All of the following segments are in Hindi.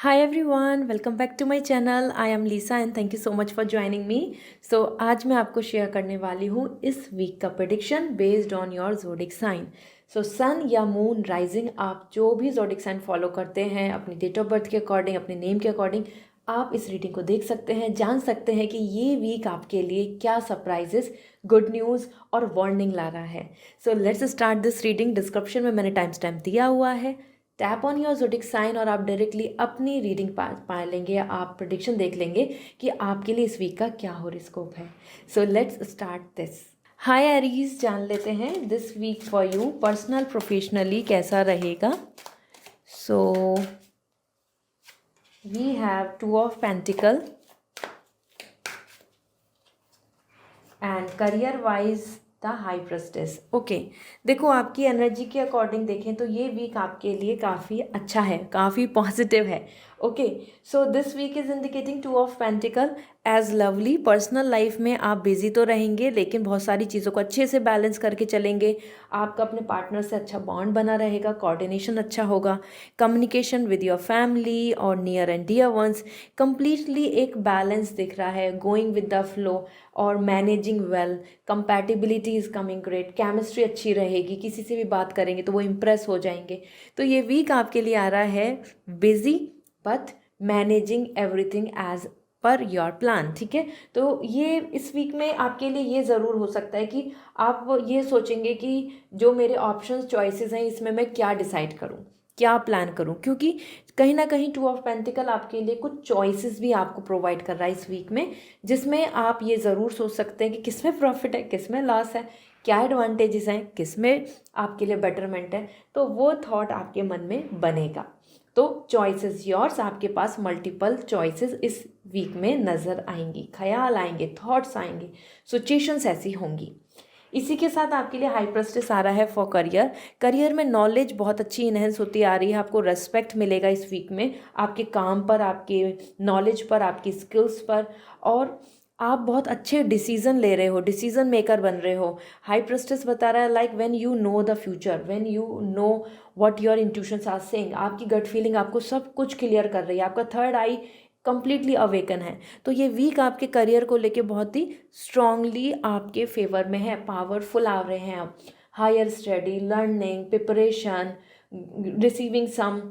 Hi everyone, welcome back to my channel. I am Lisa and thank you so much for joining me. So आज मैं आपको शेयर करने वाली हूँ इस वीक का prediction based on your zodiac sign. So sun या मून राइजिंग, आप जो भी ज़ोडिक साइन फॉलो करते हैं अपनी डेट ऑफ बर्थ के अकॉर्डिंग, अपने नेम के अकॉर्डिंग, आप इस रीडिंग को देख सकते हैं, जान सकते हैं कि ये वीक आपके लिए क्या सरप्राइजेस, गुड न्यूज़ और वार्निंग ला रहा है. So let's start this reading. Description में मैंने टाइम स्टैम्प दिया हुआ है. Tap on your zodiac sign और आप डायरेक्टली अपनी रीडिंग पा लेंगे, आप प्रेडिक्शन देख लेंगे कि आपके लिए इस वीक का क्या हॉरोस्कोप है. So let's start this. Hi Aries, जान लेते हैं this week for you personal professionally कैसा रहेगा. So we have two of pentacle and career wise the high priestess. Okay, देखो आपकी एनर्जी के अकॉर्डिंग देखें तो ये वीक आपके लिए काफ़ी अच्छा है, काफ़ी पॉजिटिव है. Okay, so this week is indicating two of pentacle as lovely. Personal life में आप बिजी तो रहेंगे लेकिन बहुत सारी चीज़ों को अच्छे से बैलेंस करके चलेंगे. आपका अपने पार्टनर से अच्छा बॉन्ड बना रहेगा, कोऑर्डिनेशन अच्छा होगा, कम्युनिकेशन विद योर फैमिली और near and dear ones completely एक बैलेंस दिख रहा है, गोइंग विद द फ्लो और managing well. Compatibility is coming great, chemistry अच्छी रहेगी, किसी से भी बात करेंगे तो वो इम्प्रेस हो जाएंगे. तो ये वीक आपके लिए आ रहा है busy but managing everything as per your plan. ठीक है, तो ये इस वीक में आपके लिए ये ज़रूर हो सकता है कि आप ये सोचेंगे कि जो मेरे ऑप्शंस चॉइसेस हैं इसमें मैं क्या डिसाइड करूं, क्या प्लान करूं, क्योंकि कहीं ना कहीं टू ऑफ पेंटिकल आपके लिए कुछ चॉइसेस भी आपको प्रोवाइड कर रहा है इस वीक में, जिसमें आप ये ज़रूर सोच सकते हैं कि किस में प्रॉफिट है, किस में लॉस है, क्या एडवांटेजेस हैं, किस में आपके लिए बेटरमेंट है. तो वो थॉट आपके मन में बनेगा. तो चॉइसेस योर्स, आपके पास मल्टीपल चॉइसेस इस वीक में नज़र आएंगी, ख्याल आएंगे, थॉट्स आएंगे, सिचुएशंस ऐसी होंगी. इसी के साथ आपके लिए हाई प्रेस्टिस आ रहा है फॉर करियर. करियर में नॉलेज बहुत अच्छी इनहेंस होती आ रही है, आपको रेस्पेक्ट मिलेगा इस वीक में आपके काम पर, आपके नॉलेज पर, आपकी स्किल्स पर, और आप बहुत अच्छे डिसीजन ले रहे हो, डिसीजन मेकर बन रहे हो. हाई प्रेस्टिस बता रहा है like when you know the future, when you know what your intuitions are saying, आपकी गट फीलिंग आपको सब कुछ क्लियर कर रही है, आपका थर्ड आई कंप्लीटली अवेकन है. तो ये वीक आपके करियर को लेके बहुत ही स्ट्रांगली आपके फेवर में है, पावरफुल आ रहे हैं आप. Higher study, learning, preparation, receiving some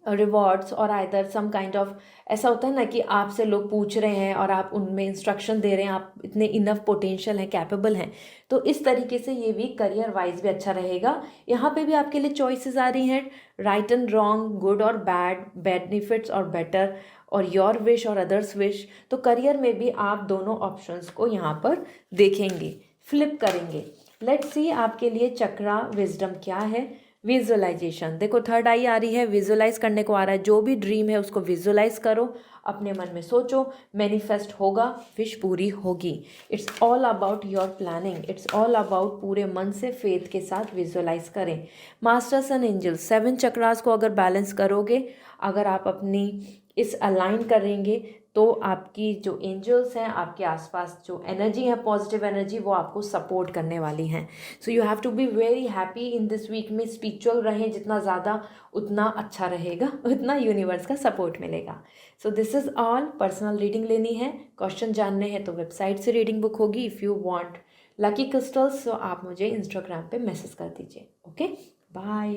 rewards और आइदर सम काइंड ऑफ, ऐसा होता है ना कि आपसे लोग पूछ रहे हैं और आप उनमें इंस्ट्रक्शन दे रहे हैं, आप इतने इनफ पोटेंशियल हैं, कैपेबल हैं. तो इस तरीके से ये वीक करियर वाइज भी अच्छा रहेगा. यहाँ पे भी आपके लिए चॉइसेस आ रही हैं, राइट एंड रॉन्ग, गुड और बैड, बेनिफिट्स और बेटर, और योर विश और अदर्स विश. तो करियर में भी आप दोनों ऑप्शंस को यहाँ पर देखेंगे, फ्लिप करेंगे. लेट्स सी आपके लिए चक्रा विजडम क्या है. विजुअलाइजेशन, देखो थर्ड आई आ रही है, विजुअलाइज करने को आ रहा है. जो भी ड्रीम है उसको विजुअलाइज करो, अपने मन में सोचो, मैनिफेस्ट होगा, विश पूरी होगी. It's all about your planning, it's all about पूरे मन से फेथ के साथ विजुअलाइज करें. मास्टर्स एंड एंजल्स, 7 चक्रास को अगर बैलेंस करोगे, अगर आप अपनी इस अलाइन करेंगे तो आपकी जो एंजल्स हैं, आपके आसपास जो एनर्जी है, पॉजिटिव एनर्जी, वो आपको सपोर्ट करने वाली हैं. So you have to be very happy in this week में. स्पिरिचुअल रहें जितना ज़्यादा उतना अच्छा रहेगा, उतना यूनिवर्स का सपोर्ट मिलेगा. सो this is all. Personal reading लेनी है, क्वेश्चन जानने हैं तो वेबसाइट से रीडिंग बुक होगी. If you want lucky crystals तो आप मुझे इंस्टाग्राम पे मैसेज कर दीजिए. Okay, bye.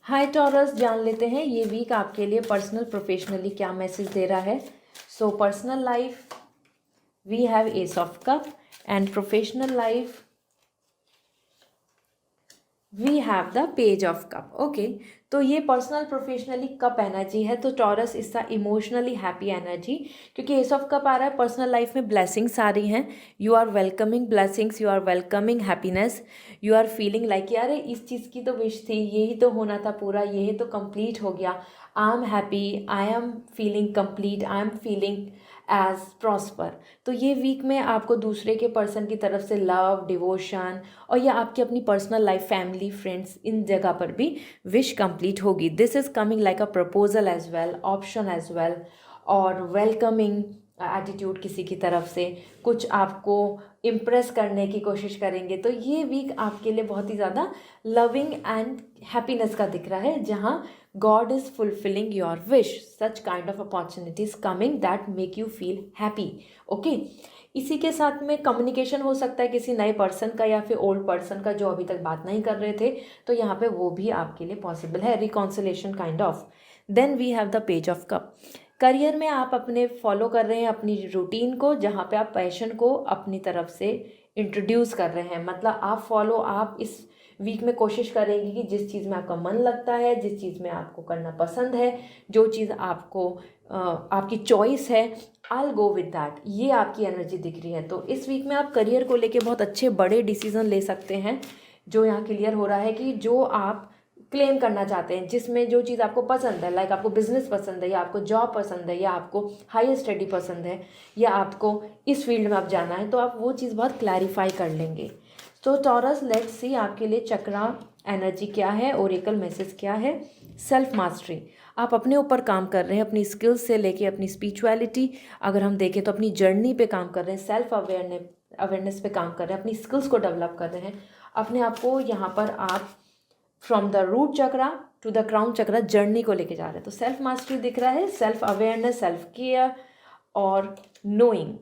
हाय टॉरस, जान लेते हैं ये वीक आपके लिए पर्सनल प्रोफेशनली क्या मैसेज दे रहा है. So personal life we have ace of cup and professional life we have the page of cup. Okay, तो ये पर्सनल प्रोफेशनली कप एनर्जी है. तो टॉरस इसका इमोशनली हैप्पी एनर्जी, क्योंकि एस ऑफ कप आ रहा है, पर्सनल लाइफ में ब्लेसिंग्स आ रही हैं. You are welcoming blessings, you are welcoming happiness, you are feeling like यार इस चीज़ की तो विश थी, यही तो होना था पूरा, यही तो कंप्लीट हो गया. I am happy, I am feeling complete, I am feeling as prosper. तो ये वीक में आपको दूसरे के पर्सन की तरफ से लव, डिवोशन, और या आपकी अपनी पर्सनल लाइफ, फैमिली, फ्रेंड्स, इन जगह पर भी विश कंप्लीट होगी. This is coming like a proposal as well, option as well, और वेलकमिंग एटीट्यूड किसी की तरफ से, कुछ आपको इम्प्रेस करने की कोशिश करेंगे। तो ये वीक आपके लिए बहुत ही ज़्यादा लविंग एंड हैप्पीनेस का दिख रहा है, जहाँ God is fulfilling your wish, such kind of opportunities coming that make you feel happy. Okay, इसी के साथ में कम्युनिकेशन हो सकता है किसी नए पर्सन का या फिर ओल्ड पर्सन का जो अभी तक बात नहीं कर रहे थे, तो यहाँ पे वो भी आपके लिए पॉसिबल है, reconciliation kind of. Then we have the page of cup. Career में आप अपने फॉलो कर रहे हैं अपनी रूटीन को, जहाँ पे आप पैशन को अपनी तरफ से इंट्रोड्यूस कर रहे हैं। मतलब आप इस वीक में कोशिश करेंगे कि जिस चीज़ में आपका मन लगता है, जिस चीज़ में आपको करना पसंद है, जो चीज़ आपको आपकी चॉइस है, आई गो विद दैट, ये आपकी एनर्जी दिख रही है। तो इस वीक में आप करियर को लेके बहुत अच्छे बड़े डिसीजन ले सकते हैं, जो यहाँ क्लियर हो रहा है कि जो आप क्लेम करना चाहते हैं, जिसमें जो चीज़ आपको पसंद है, लाइक आपको बिजनेस पसंद है, या आपको जॉब पसंद है, या आपको हायर स्टडी पसंद है, या आपको इस फील्ड में आप जाना है, तो आप वो चीज़ बहुत क्लैरिफाई कर लेंगे। तो टॉरस, लेट्स सी आपके लिए चक्रा एनर्जी क्या है, ओरेकल मैसेज क्या है। सेल्फ मास्टरी, आप अपने ऊपर काम कर रहे हैं, अपनी स्किल्स से लेके अपनी स्पिरिचुअलिटी, अगर हम देखें तो अपनी जर्नी पे काम कर रहे हैं, सेल्फ अवेयरनेस पे काम कर रहे हैं, अपनी स्किल्स को डेवलप कर रहे हैं, अपने आप को यहाँ पर आप from the root chakra to the crown chakra journey को लेके जा रहे हैं। तो सेल्फ मास्टरी दिख रहा है, सेल्फ अवेयरनेस, सेल्फ केयर और knowing.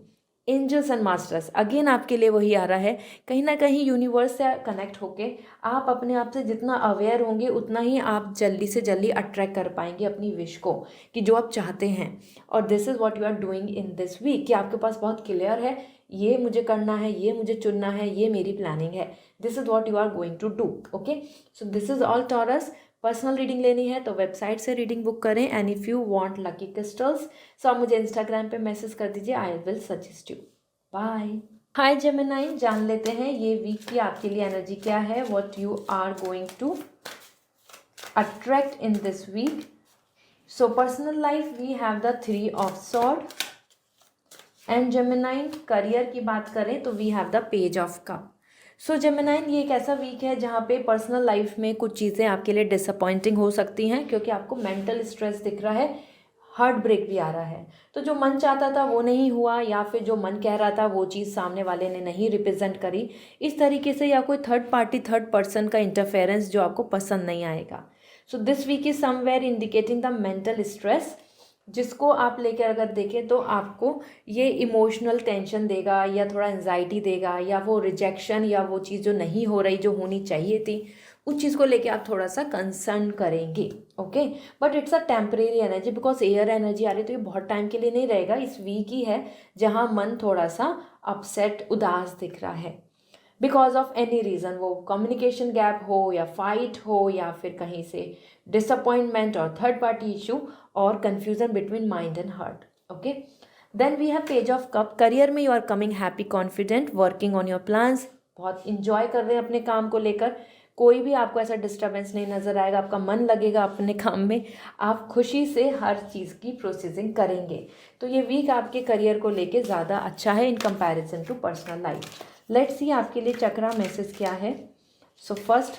Angels and masters, again आपके लिए वही आ रहा है, कहीं ना कहीं यूनिवर्स से कनेक्ट होके आप अपने आप से जितना अवेयर होंगे उतना ही आप जल्दी से जल्दी अट्रैक्ट कर पाएंगे अपनी विश को, कि जो आप चाहते हैं। और this is what you are doing in this week, कि आपके पास बहुत क्लियर है, ये मुझे करना है, ये मुझे चुनना है, ये मेरी प्लानिंग है। This is what you are going to do. Okay, so this is all Taurus. Personal reading लेनी है तो वेबसाइट से रीडिंग बुक करें। And if you want lucky crystals, so आप मुझे इंस्टाग्राम पे मैसेज कर दीजिए, I will suggest you. Bye. Hi Gemini, जान लेते हैं ये वीक की आपके लिए एनर्जी क्या है, what you are going to attract in this week. So personal life we have the 3 of sword. And Gemini, career की बात करें तो we have the page of cup. So Gemini, ये एक ऐसा वीक है जहाँ पे पर्सनल लाइफ में कुछ चीज़ें आपके लिए डिसअपॉइंटिंग हो सकती हैं, क्योंकि आपको मेंटल स्ट्रेस दिख रहा है, हार्ट ब्रेक भी आ रहा है। तो जो मन चाहता था वो नहीं हुआ, या फिर जो मन कह रहा था वो चीज़ सामने वाले ने नहीं रिप्रेजेंट करी, इस तरीके से, या कोई थर्ड पार्टी, थर्ड पर्सन का इंटरफेरेंस जो आपको पसंद नहीं आएगा। So this week is somewhere indicating the mental stress, जिसको आप लेकर अगर देखें तो आपको ये इमोशनल टेंशन देगा, या थोड़ा एंजाइटी देगा, या वो रिजेक्शन, या वो चीज़ जो नहीं हो रही जो होनी चाहिए थी, उस चीज़ को लेके आप थोड़ा सा कंसर्न करेंगे। Okay, but it's a temporary energy, because air energy आ रही है, तो ये बहुत टाइम के लिए नहीं रहेगा। इस वीक ही है जहाँ मन थोड़ा सा अपसेट, उदास दिख रहा है, बिकॉज ऑफ एनी रीज़न, वो कम्युनिकेशन गैप हो, या फाइट हो, या फिर कहीं से डिसअपॉइंटमेंट और थर्ड पार्टी इशू, और confusion between mind and heart. Okay, then we have page of cup. Career में you are coming happy, confident, working on your plans, बहुत इंजॉय कर रहे हैं अपने काम को लेकर, कोई भी आपको ऐसा डिस्टर्बेंस नहीं नज़र आएगा, आपका मन लगेगा अपने काम में, आप खुशी से हर चीज़ की प्रोसेसिंग करेंगे। तो ये वीक आपके करियर को लेके ज़्यादा अच्छा है in comparison to personal life. Let's see आपके लिए चक्रा मैसेज क्या है। सो फर्स्ट,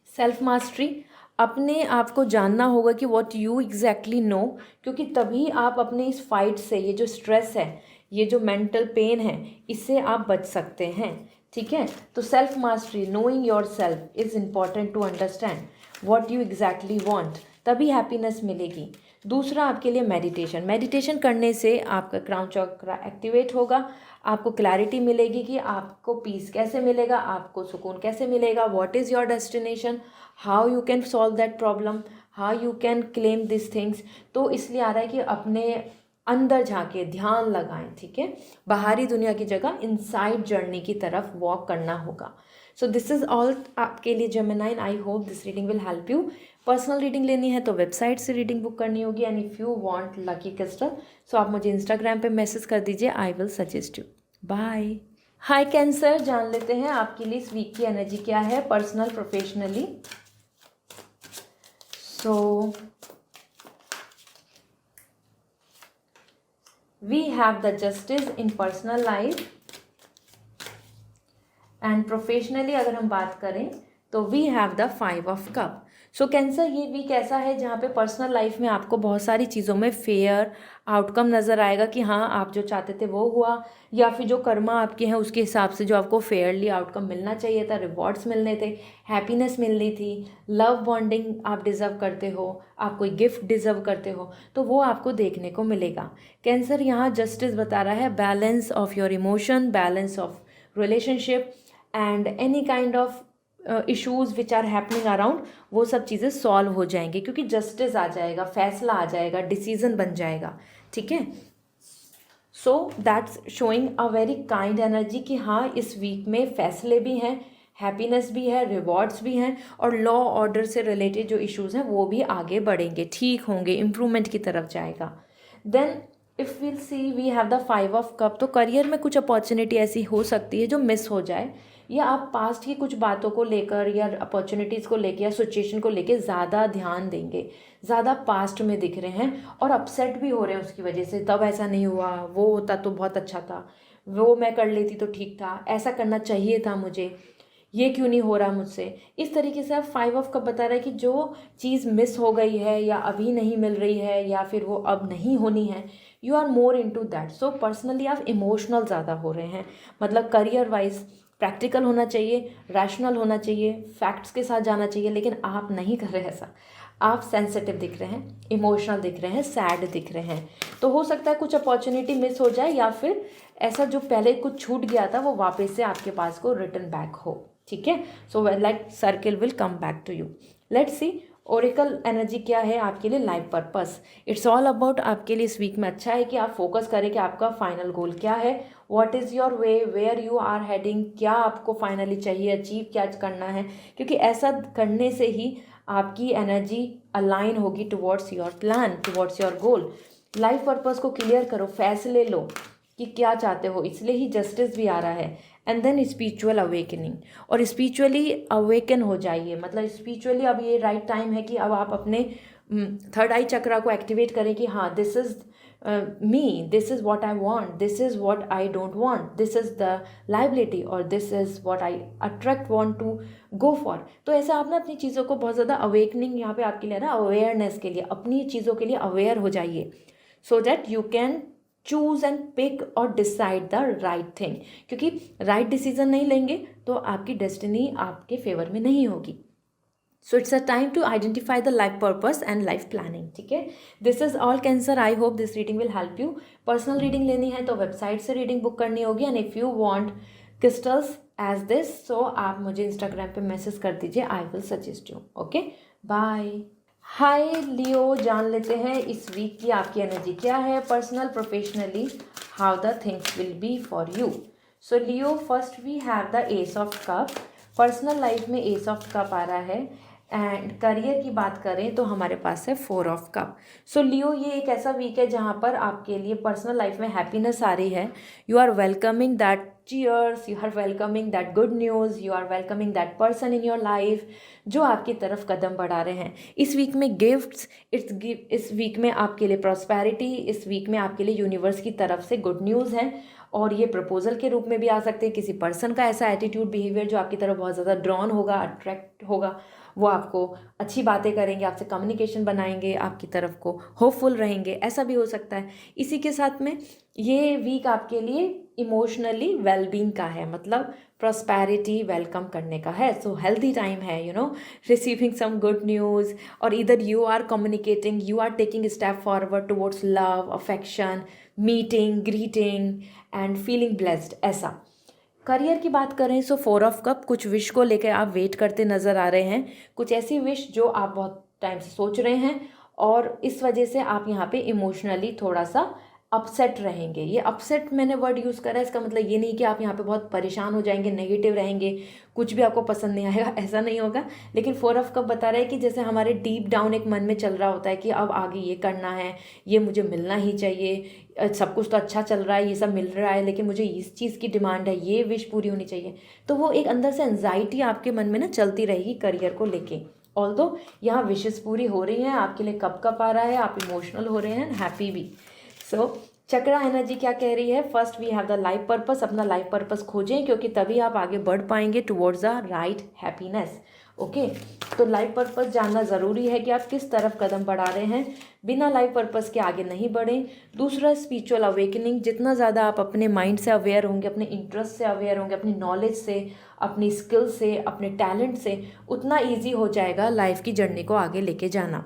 सेल्फ मास्टरी, अपने आप को जानना होगा कि व्हाट यू एग्जैक्टली नो, क्योंकि तभी आप अपने इस फाइट से, ये जो स्ट्रेस है, ये जो मेंटल पेन है, इससे आप बच सकते हैं। ठीक है, तो self mastery, knowing your self is important to understand what you exactly want, तभी हैप्पीनेस मिलेगी। दूसरा आपके लिए मेडिटेशन, मेडिटेशन करने से आपका क्राउन चक्रा एक्टिवेट होगा, आपको क्लैरिटी मिलेगी कि आपको पीस कैसे मिलेगा, आपको सुकून कैसे मिलेगा, what is your destination, how you can solve that problem, how you can claim this things. तो इसलिए आ रहा है कि अपने अंदर झांके, ध्यान लगाएं। ठीक है, बाहरी दुनिया की जगह इनसाइड जर्नी की तरफ वॉक करना होगा। सो दिस इज़ ऑल आपके लिए Geminian, I hope this reading will help you. Personal reading लेनी है तो वेबसाइट से रीडिंग बुक करनी होगी। And if you want lucky crystal, so आप मुझे इंस्टाग्राम पे मैसेज कर दीजिए, I will suggest you. Bye. Hi Cancer, जान लेते हैं आपके लिए इस वीक की एनर्जी क्या है, personal, professionally. So we have the justice in personal life, and professionally अगर हम बात करें तो we have the 5 of cup। So cancer ये वीक ऐसा है जहाँ पे पर्सनल लाइफ में आपको बहुत सारी चीज़ों में फेयर आउटकम नज़र आएगा कि हाँ आप जो चाहते थे वो हुआ, या फिर जो कर्मा आपके हैं उसके हिसाब से जो आपको फेयरली आउटकम मिलना चाहिए था, रिवॉर्ड्स मिलने थे, हैप्पीनेस मिलनी थी, लव बॉन्डिंग आप डिज़र्व करते हो, आप कोई गिफ्ट डिज़र्व करते हो, तो वो आपको देखने को मिलेगा। कैंसर यहाँ जस्टिस बता रहा है, balance of your emotion, balance of relationship and any kind of issues which are happening around, वो सब चीज़ें सॉल्व हो जाएंगी क्योंकि जस्टिस आ जाएगा, फैसला आ जाएगा, डिसीजन बन जाएगा। ठीक है, so that's showing a very kind energy कि हाँ इस वीक में फैसले भी हैं, हैप्पीनेस भी है, रिवॉर्ड्स भी हैं, और लॉ ऑर्डर से रिलेटेड जो इश्यूज़ हैं वो भी आगे बढ़ेंगे, ठीक होंगे, इम्प्रूवमेंट की तरफ जाएगा। Then if will see we have the 5 of cup, तो करियर में कुछ अपॉर्चुनिटी ऐसी हो सकती है जो मिस हो जाए, या आप पास्ट की कुछ बातों को लेकर या अपॉर्चुनिटीज़ को लेकर या सिचुएशन को लेकर ज़्यादा ध्यान देंगे, ज़्यादा पास्ट में दिख रहे हैं और अपसेट भी हो रहे हैं उसकी वजह से, तब ऐसा नहीं हुआ, वो होता तो बहुत अच्छा था, वो मैं कर लेती तो ठीक था, ऐसा करना चाहिए था मुझे, ये क्यों नहीं हो रहा मुझसे। इस तरीके से आप 5 ऑफ कप बता रहा है कि जो चीज़ मिस हो गई है या अभी नहीं मिल रही है या फिर वो अब नहीं होनी है, you are more into that. So personally आप इमोशनल ज़्यादा हो रहे हैं, मतलब करियर वाइज प्रैक्टिकल होना चाहिए, रैशनल होना चाहिए, फैक्ट्स के साथ जाना चाहिए, लेकिन आप नहीं कर रहे ऐसा। आप सेंसिटिव दिख रहे हैं, इमोशनल दिख रहे हैं, सैड दिख रहे हैं, तो हो सकता है कुछ अपॉर्चुनिटी मिस हो जाए या फिर ऐसा जो पहले कुछ छूट गया था वो वापस से आपके पास को रिटर्न बैक हो। ठीक है, so like circle will come back to you. Let's see oracle energy क्या है आपके लिए, life purpose. It's all about आपके लिए इस वीक में अच्छा है कि आप फोकस करें कि आपका फाइनल गोल क्या है, what is your way, where you are heading, क्या आपको फाइनली चाहिए, अचीव क्या करना है, क्योंकि ऐसा करने से ही आपकी एनर्जी अलाइन होगी towards your plan, towards your goal. Life purpose को क्लियर करो, फैसले लो कि क्या चाहते हो, इसलिए ही जस्टिस भी आ रहा है। एंड देन स्पिरिचुअल अवेकनिंग, और स्पिरिचुअली अवेकन हो जाइए, मतलब स्पिरिचुअली अब ये राइट टाइम है कि अब आप अपने थर्ड आई चक्रा को एक्टिवेट करें कि हाँ this is me, this is what I want, this is what I don't want, this is the liability और this is what I attract want to go for. तो ऐसा आप ना अपनी चीज़ों को बहुत ज़्यादा अवेकनिंग यहाँ पे आपके लिए ना, अवेयरनेस के लिए, अपनी चीज़ों के लिए अवेयर हो जाइए, so that you can choose and pick और डिसाइड द राइट थिंग, क्योंकि राइट डिसीजन नहीं लेंगे तो आपकी डेस्टिनी आपके फेवर में नहीं होगी। So it's a time to identify the life purpose and life planning. ठीक है, this is all Cancer, I hope this reading will help you. Personal reading लेनी है तो वेबसाइट से रीडिंग बुक करनी होगी, and if you want crystals as this, so आप मुझे इंस्टाग्राम पे मैसेज कर दीजिए, I will suggest you. Okay, bye. Hi Leo, जान लेते हैं इस वीक की आपकी एनर्जी क्या है, personal professionally how the things will be for you. So Leo, first we have the ace of cup. Personal life में एस ऑफ कप आ रहा है, एंड करियर की बात करें तो हमारे पास है 4 ऑफ कप। सो लियो, ये एक ऐसा वीक है जहाँ पर आपके लिए पर्सनल लाइफ में हैप्पीनेस आ रही है। You are welcoming that cheers, you are welcoming that good news, you are welcoming that person in your life जो आपकी तरफ कदम बढ़ा रहे हैं। इस वीक में गिफ्ट्स, इस वीक में आपके लिए प्रॉस्पेरिटी, इस वीक में आपके लिए यूनिवर्स की तरफ से गुड न्यूज़ है, और ये प्रपोजल के रूप में भी आ सकते हैं। किसी पर्सन का ऐसा एटीट्यूड, बिहेवियर जो आपकी तरफ बहुत ज़्यादा ड्रॉन होगा, अट्रैक्ट होगा, वो आपको अच्छी बातें करेंगे, आपसे कम्युनिकेशन बनाएंगे, आपकी तरफ को होपफुल रहेंगे, ऐसा भी हो सकता है। इसी के साथ में ये वीक आपके लिए इमोशनली वेलबींग का है, मतलब प्रॉस्पेरिटी वेलकम करने का है। सो हेल्दी टाइम है, you know, receiving some good news, और इधर you are communicating, you are taking step forward towards love, affection, meeting, greeting and feeling blessed. ऐसा करियर की बात करें सो 4 ऑफ कप, कुछ विश को लेकर आप वेट करते नज़र आ रहे हैं, कुछ ऐसी विश जो आप बहुत टाइम से सोच रहे हैं, और इस वजह से आप यहाँ पे इमोशनली थोड़ा सा अपसेट रहेंगे। ये अपसेट मैंने वर्ड यूज़ करा है, इसका मतलब ये नहीं कि आप यहाँ पे बहुत परेशान हो जाएंगे, नेगेटिव रहेंगे, कुछ भी आपको पसंद नहीं आएगा, ऐसा नहीं होगा। लेकिन 4 ऑफ कप बता रहा है कि जैसे हमारे डीप डाउन एक मन में चल रहा होता है कि अब आगे ये करना है, ये मुझे मिलना ही चाहिए, सब कुछ तो अच्छा चल रहा है, ये सब मिल रहा है, लेकिन मुझे इस चीज़ की डिमांड है, ये विश पूरी होनी चाहिए। तो वो एक अंदर से एंजाइटी आपके मन में ना चलती रहेगी करियर को लेके। ऑल्दो यहाँ विशेस पूरी हो रही हैं, आपके लिए कप कप आ रहा है, आप इमोशनल हो रहे हैं, हैप्पी भी। सो चक्रा एनर्जी क्या कह रही है, first we have the life purpose. अपना लाइफ पर्पस खोजें, क्योंकि तभी आप आगे बढ़ पाएंगे towards the right happiness. Okay, तो लाइफ पर्पस जानना ज़रूरी है कि आप किस तरफ कदम बढ़ा रहे हैं, बिना लाइफ पर्पस के आगे नहीं बढ़ें। दूसरा, स्पिरिचुअल अवेकनिंग, जितना ज़्यादा आप अपने माइंड से अवेयर होंगे, अपने इंटरेस्ट से अवेयर होंगे, अपनी नॉलेज से, अपनी स्किल से, अपने टैलेंट से, उतना ईजी हो जाएगा लाइफ की जर्नी को आगे लेके जाना।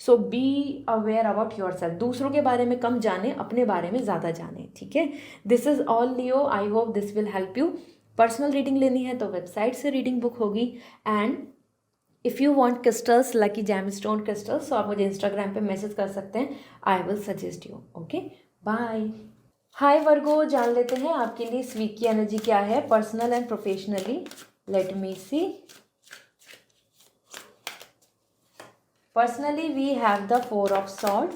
So be aware about your self, दूसरों के बारे में कम जाने, अपने बारे में ज़्यादा जाने, ठीक है। This is all Leo, I hope this will help you. Personal reading लेनी है तो वेबसाइट से रीडिंग बुक होगी। And if you want crystals, lucky gemstone crystals, तो आप मुझे इंस्टाग्राम पे मैसेज कर सकते हैं, I will suggest you. Okay, bye. Hi Virgo, जान लेते हैं आपके लिए इस वीक की एनर्जी क्या है, personal and professionally. Let me see. Personally we have the 4 of sword,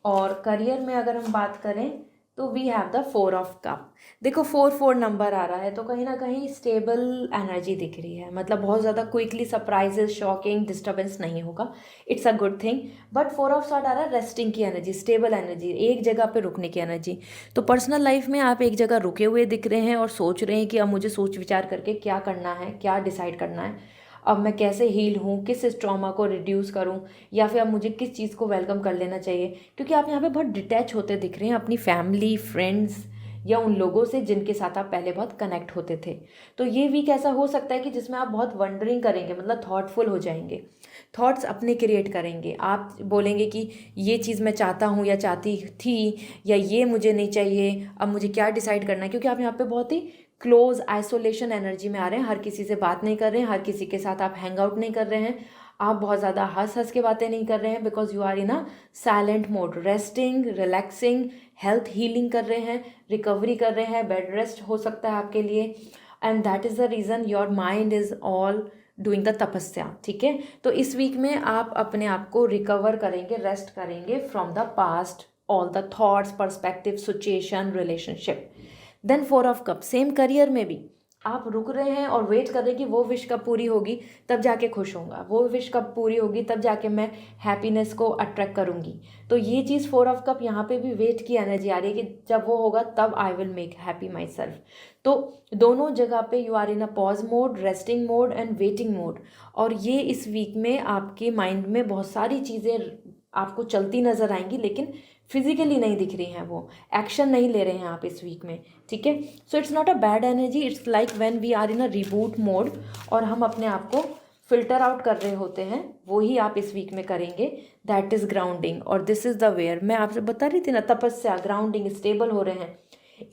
और करियर में अगर हम बात करें तो we have the 4 of cup. देखो 4 नंबर आ रहा है, तो कहीं ना कहीं स्टेबल एनर्जी दिख रही है, मतलब बहुत ज़्यादा क्विकली सरप्राइजेस, शॉकिंग, डिस्टर्बेंस नहीं होगा, it's a good thing. But 4 of sword आ रहा है रेस्टिंग की एनर्जी, स्टेबल एनर्जी, एक जगह पे रुकने की एनर्जी। तो पर्सनल लाइफ में आप एक जगह रुके हुए दिख रहे हैं और सोच रहे हैं कि अब मुझे सोच विचार करके क्या करना है, क्या डिसाइड करना है, अब मैं कैसे हील हूँ, किस ट्रॉमा को रिड्यूस करूँ, या फिर अब मुझे किस चीज़ को वेलकम कर लेना चाहिए। क्योंकि आप यहाँ पे बहुत डिटैच होते दिख रहे हैं अपनी फैमिली, फ्रेंड्स या उन लोगों से जिनके साथ आप पहले बहुत कनेक्ट होते थे। तो ये वीक ऐसा हो सकता है कि जिसमें आप बहुत वंडरिंग करेंगे, मतलब थॉटफुल हो जाएंगे, थॉट्स अपने क्रिएट करेंगे। आप बोलेंगे कि ये चीज़ मैं चाहता हूँ या चाहती थी, या ये मुझे नहीं चाहिए, अब मुझे क्या डिसाइड करना है। क्योंकि आप यहाँ पे बहुत ही क्लोज आइसोलेशन एनर्जी में आ रहे हैं, हर किसी से बात नहीं कर रहे हैं, हर किसी के साथ आप हैंग आउट नहीं कर रहे हैं, आप बहुत ज़्यादा हंस हंस के बातें नहीं कर रहे हैं, because you are in a silent mode, resting, relaxing, health healing कर रहे हैं, रिकवरी कर रहे हैं, बेड रेस्ट हो सकता है आपके लिए। And that is the reason your mind is all doing the तपस्या, ठीक है। तो इस वीक में आप अपने आप को रिकवर करेंगे, रेस्ट करेंगे from the past, all the thoughts, perspective, situation, relationship. Then 4 of cup, same career में भी आप रुक रहे हैं और वेट कर रहे हैं कि वो विश कब पूरी होगी तब जाके खुश होऊंगा, वो विश कब पूरी होगी तब जाके मैं हैप्पीनेस को अट्रैक्ट करूंगी। तो ये चीज़ 4 ऑफ कप यहाँ पे भी वेट की एनर्जी आ रही है कि जब वो होगा तब I will make happy myself. तो दोनों जगह पे you are in a pause mode, resting mode and waiting mode. और ये इस वीक में आपके माइंड में बहुत सारी चीज़ें आपको चलती नज़र आएंगी, लेकिन फिजिकली नहीं दिख रही हैं, वो एक्शन नहीं ले रहे हैं आप इस वीक में, ठीक है। So it's not a bad energy, it's like when we are in a reboot mode, और हम अपने आप को फिल्टर आउट कर रहे होते हैं, वो ही आप इस वीक में करेंगे। दैट इज़ ग्राउंडिंग, और दिस इज़ द वेयर मैं आपसे बता रही थी ना, तपस्या, ग्राउंडिंग, स्टेबल हो रहे हैं।